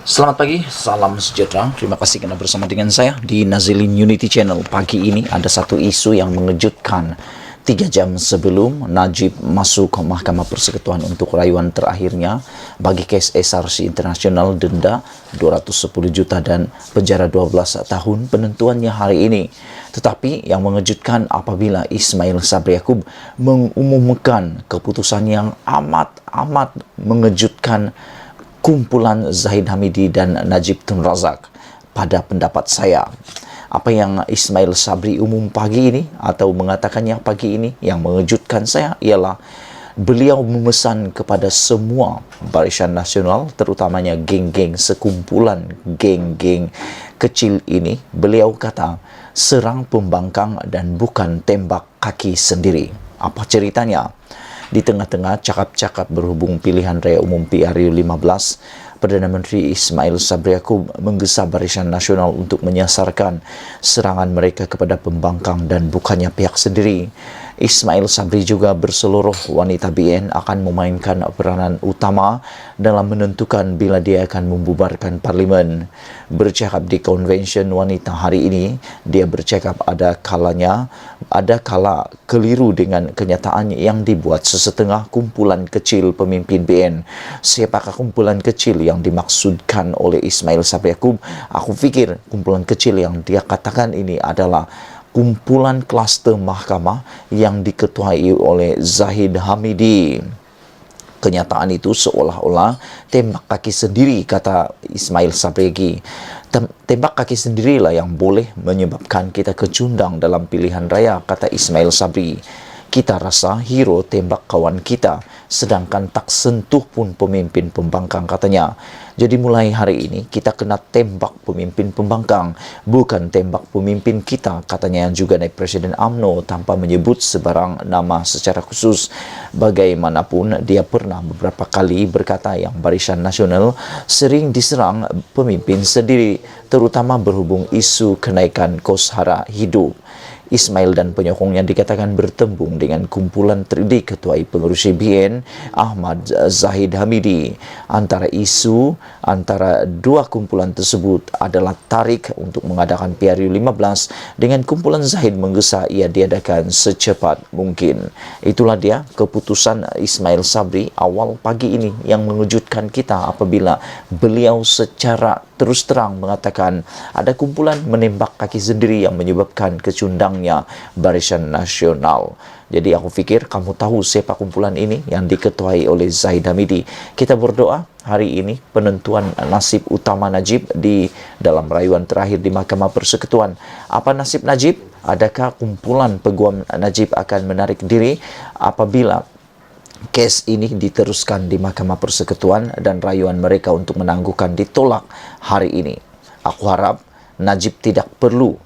Selamat pagi, salam sejahtera. Terima kasih karena bersama dengan saya di Nazilin Unity Channel. Pagi ini ada satu isu yang mengejutkan. 3 jam sebelum Najib masuk ke Mahkamah Persekutuan untuk rayuan terakhirnya bagi kes SRC Internasional, denda 210 juta dan penjara 12 tahun penentuannya hari ini. Tetapi yang mengejutkan apabila Ismail Sabri Yaakob mengumumkan keputusan yang amat mengejutkan kumpulan Zahid Hamidi dan Najib Tun Razak. Pada pendapat saya, apa yang Ismail Sabri umum pagi ini atau mengatakannya pagi ini yang mengejutkan saya ialah beliau memesan kepada semua Barisan Nasional, terutamanya geng-geng, sekumpulan geng-geng kecil ini. Beliau kata, serang pembangkang dan bukan tembak kaki sendiri. Apa ceritanya? Di tengah-tengah cakap-cakap berhubung pilihan raya umum PRU 15, Perdana Menteri Ismail Sabri Yaakob menggesa Barisan Nasional untuk menyasarkan serangan mereka kepada pembangkang dan bukannya pihak sendiri. Ismail Sabri juga berseluruh wanita BN akan memainkan peranan utama dalam menentukan bila dia akan membubarkan parlimen. Bercakap di konvensyen wanita hari ini, dia bercakap ada kala keliru dengan kenyataan yang dibuat sesetengah kumpulan kecil pemimpin BN. Siapakah kumpulan kecil yang dimaksudkan oleh Ismail Sabri Yaakob? Aku pikir kumpulan kecil yang dia katakan ini adalah kumpulan klaster mahkamah yang diketuai oleh Zahid Hamidi. Kenyataan itu seolah-olah tembak kaki sendiri, kata Ismail Sabri. Tembak kaki sendirilah yang boleh menyebabkan kita kecundang dalam pilihan raya, kata Ismail Sabri. Kita rasa hero tembak kawan kita, sedangkan tak sentuh pun pemimpin pembangkang, katanya. Jadi mulai hari ini kita kena tembak pemimpin pembangkang, bukan tembak pemimpin kita, katanya. Yang juga naik Presiden UMNO tanpa menyebut sebarang nama secara khusus. Bagaimanapun dia pernah beberapa kali berkata yang Barisan Nasional sering diserang pemimpin sendiri, terutama berhubung isu kenaikan kos hara hidup. Ismail dan penyokongnya dikatakan bertembung dengan kumpulan diketuai pengurus BN Ahmad Zahid Hamidi. Antara dua kumpulan tersebut adalah tarik untuk mengadakan PRU 15 dengan kumpulan Zahid menggesa ia diadakan secepat mungkin. Itulah dia keputusan Ismail Sabri awal pagi ini yang mengejutkan kita apabila beliau secara terus terang mengatakan ada kumpulan menembak kaki sendiri yang menyebabkan kecundangnya Barisan Nasional. Jadi aku fikir kamu tahu siapa kumpulan ini yang diketuai oleh Zahid Hamidi. Kita berdoa hari ini penentuan nasib utama Najib di dalam rayuan terakhir di Mahkamah Persekutuan. Apa nasib Najib? Adakah kumpulan peguam Najib akan menarik diri apabila kes ini diteruskan di Mahkamah Persekutuan dan rayuan mereka untuk menangguhkan ditolak hari ini? Aku harap Najib tidak perlu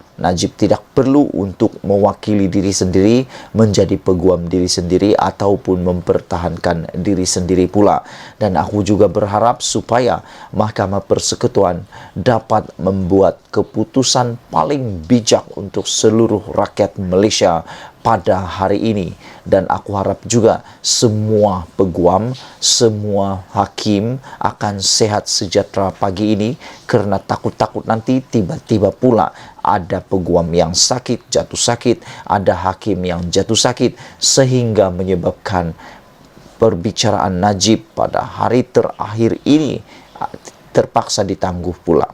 untuk mewakili diri sendiri, menjadi peguam diri sendiri ataupun mempertahankan diri sendiri pula. Dan aku juga berharap supaya Mahkamah Persekutuan dapat membuat keputusan paling bijak untuk seluruh rakyat Malaysia pada hari ini. Dan aku harap juga semua peguam, semua hakim akan sehat sejahtera pagi ini, karena takut-takut nanti tiba-tiba pula ada peguam yang sakit, jatuh sakit, ada hakim yang jatuh sakit, sehingga menyebabkan perbicaraan Najib pada hari terakhir ini terpaksa ditangguh pula.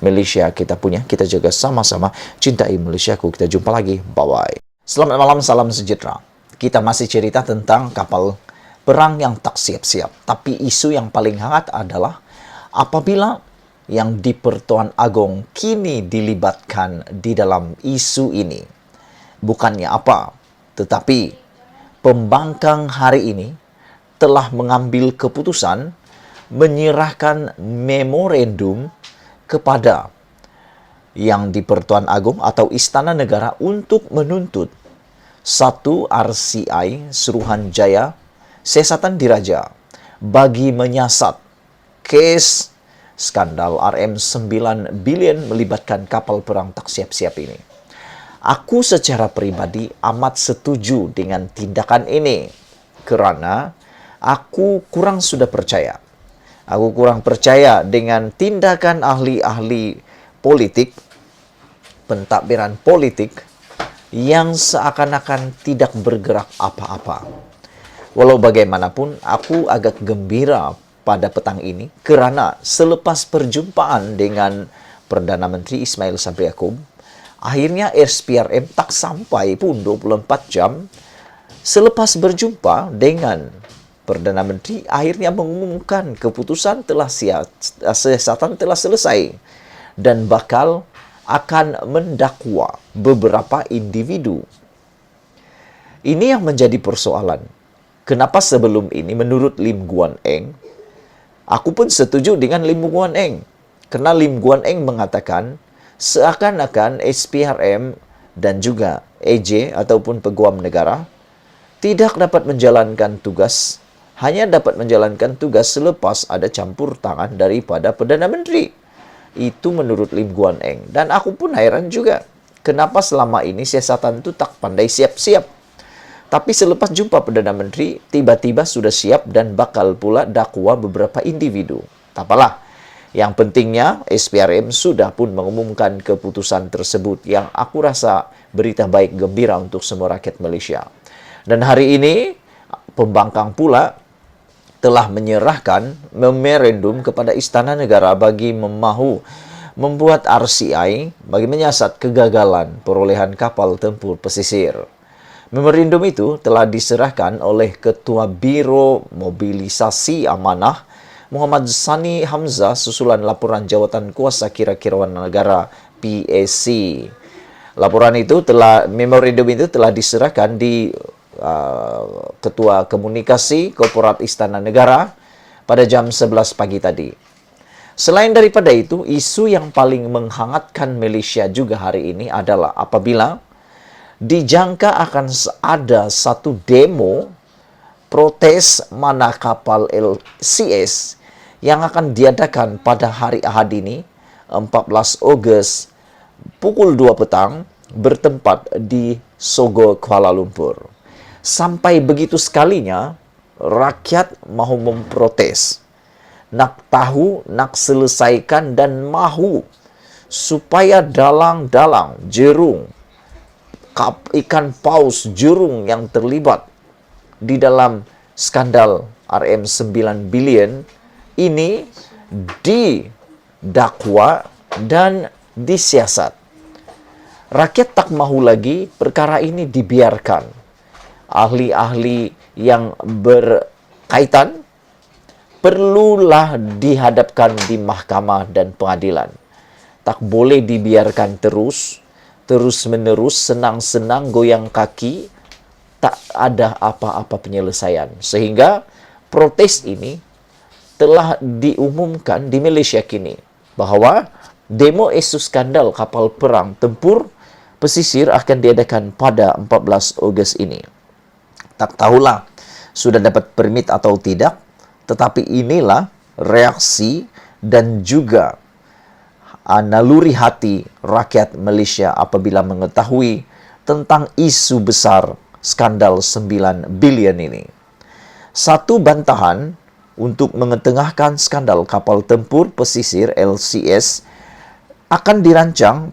Malaysia kita punya, kita jaga sama-sama, cintai Malaysiaku. Kita jumpa lagi, bye-bye. Selamat malam, salam sejahtera. Kita masih cerita tentang kapal perang yang tak siap-siap. Tapi isu yang paling hangat adalah apabila yang di Pertuan Agong kini dilibatkan di dalam isu ini. Bukannya apa, tetapi pembangkang hari ini telah mengambil keputusan menyerahkan memorandum kepada yang di Pertuan Agong atau Istana Negara untuk menuntut satu RCI Suruhanjaya Siasatan Diraja bagi menyiasat kes skandal RM9 bilion melibatkan kapal perang tak siap-siap ini. Aku secara pribadi amat setuju dengan tindakan ini, kerana aku kurang sudah percaya Aku kurang percaya dengan tindakan ahli-ahli politik, pentadbiran politik yang seakan-akan tidak bergerak apa-apa. Walau bagaimanapun, aku agak gembira pada petang ini kerana selepas perjumpaan dengan Perdana Menteri Ismail Sabri Yaakob, akhirnya SPRM tak sampai pun 24 jam selepas berjumpa dengan Perdana Menteri, akhirnya mengumumkan keputusan siasatan telah selesai dan bakal akan mendakwa beberapa individu. Ini yang menjadi persoalan. Kenapa sebelum ini menurut Lim Guan Eng, aku pun setuju dengan Lim Guan Eng. Karena Lim Guan Eng mengatakan seakan-akan SPRM dan juga EJ ataupun Peguam Negara tidak dapat menjalankan tugas, hanya dapat menjalankan tugas selepas ada campur tangan daripada Perdana Menteri. Itu menurut Lim Guan Eng. Dan aku pun heran juga, kenapa selama ini siasatan itu tak pandai siap-siap. Tapi selepas jumpa Perdana Menteri, tiba-tiba sudah siap dan bakal pula dakwa beberapa individu. Tak apalah. Yang pentingnya, SPRM sudah pun mengumumkan keputusan tersebut yang aku rasa berita baik gembira untuk semua rakyat Malaysia. Dan hari ini, pembangkang pula telah menyerahkan memorandum kepada Istana Negara bagi membuat RCI bagi menyiasat kegagalan perolehan kapal tempur pesisir. Memorandum itu telah diserahkan oleh Ketua Biro Mobilisasi Amanah Muhammad Sani Hamzah susulan laporan Jawatan Kuasa Kira-Kirauan Negara PAC. Memorandum itu telah diserahkan di Ketua Komunikasi Korporat Istana Negara pada jam 11 pagi tadi. Selain daripada itu, isu yang paling menghangatkan Malaysia juga hari ini adalah apabila dijangka akan ada satu demo protes mana kapal LCS yang akan diadakan pada hari Ahad ini, 14 Ogos pukul 2 petang bertempat di Sogo, Kuala Lumpur. Sampai begitu sekalinya, rakyat mahu memprotes. Nak tahu, nak selesaikan dan mahu supaya dalang-dalang, jerung, ikan paus, jurung yang terlibat di dalam skandal RM9 bilion ini didakwa dan disiasat. Rakyat tak mahu lagi perkara ini dibiarkan. Ahli-ahli yang berkaitan perlulah dihadapkan di mahkamah dan pengadilan. Tak boleh dibiarkan terus-menerus, senang-senang, goyang kaki, tak ada apa-apa penyelesaian. Sehingga protes ini telah diumumkan di Malaysia kini bahawa demo isu skandal kapal perang tempur pesisir akan diadakan pada 14 Ogos ini. Tak tahulah sudah dapat permit atau tidak, tetapi inilah reaksi dan juga naluri hati rakyat Malaysia apabila mengetahui tentang isu besar skandal 9 bilion ini. Satu bantahan untuk mengetengahkan skandal kapal tempur pesisir LCS akan dirancang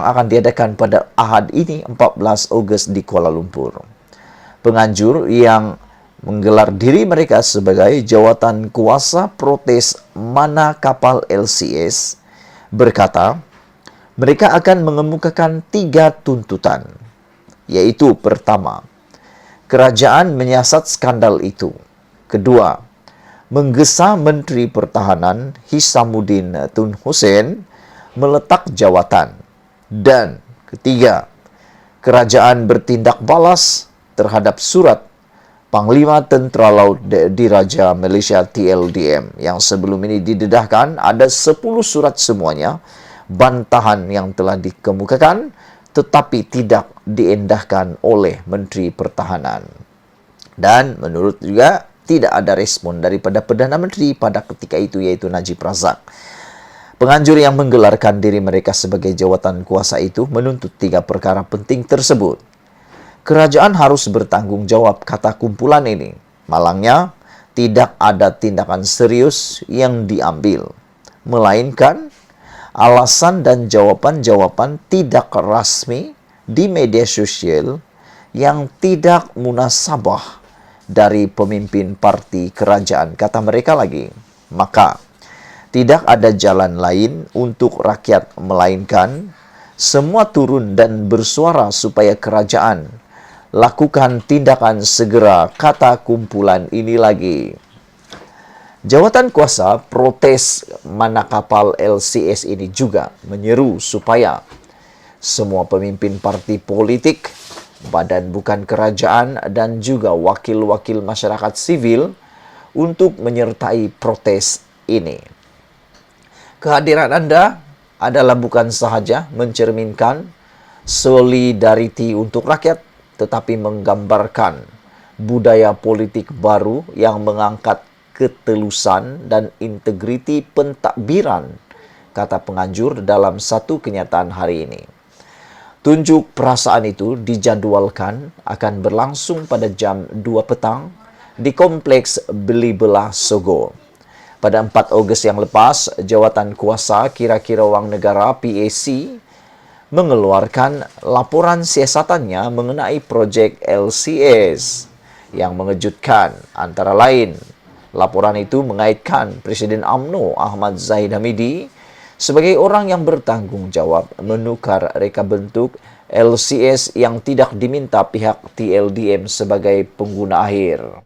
akan diadakan pada Ahad ini 14 Ogos di Kuala Lumpur. Penganjur yang menggelar diri mereka sebagai jawatan kuasa protes mana kapal LCS berkata mereka akan mengemukakan 3 tuntutan, yaitu pertama, kerajaan menyiasat skandal itu. Kedua, menggesa Menteri Pertahanan Hisamuddin Tun Hussein meletak jawatan. Dan ketiga, kerajaan bertindak balas terhadap surat Panglima Tentera Laut Diraja Malaysia TLDM yang sebelum ini didedahkan. Ada 10 surat semuanya bantahan yang telah dikemukakan tetapi tidak diendahkan oleh Menteri Pertahanan. Dan menurut juga tidak ada respon daripada Perdana Menteri pada ketika itu, yaitu Najib Razak. Penganjur yang menggelarkan diri mereka sebagai jawatan kuasa itu menuntut 3 perkara penting tersebut. Kerajaan harus bertanggung jawab, kata kumpulan ini. Malangnya, tidak ada tindakan serius yang diambil, melainkan alasan dan jawaban-jawaban tidak rasmi di media sosial yang tidak munasabah dari pemimpin parti kerajaan, kata mereka lagi. Maka, tidak ada jalan lain untuk rakyat melainkan semua turun dan bersuara supaya kerajaan lakukan tindakan segera, kata kumpulan ini lagi. Jawatan kuasa protes mana kapal LCS ini juga menyeru supaya semua pemimpin parti politik, badan bukan kerajaan, dan juga wakil-wakil masyarakat sivil untuk menyertai protes ini. Kehadiran Anda adalah bukan sahaja mencerminkan solidariti untuk rakyat, tetapi menggambarkan budaya politik baru yang mengangkat ketelusan dan integriti pentadbiran, kata penganjur dalam satu kenyataan hari ini. Tunjuk perasaan itu dijadwalkan akan berlangsung pada jam 2 petang di Kompleks Beli Belah Sogo. Pada 4 Ogos yang lepas, Jawatan Kuasa Kira-kira Wang Negara PAC mengeluarkan laporan siasatannya mengenai projek LCS yang mengejutkan. Antara lain, laporan itu mengaitkan Presiden UMNO Ahmad Zahid Hamidi sebagai orang yang bertanggung jawab menukar reka bentuk LCS yang tidak diminta pihak TLDM sebagai pengguna akhir.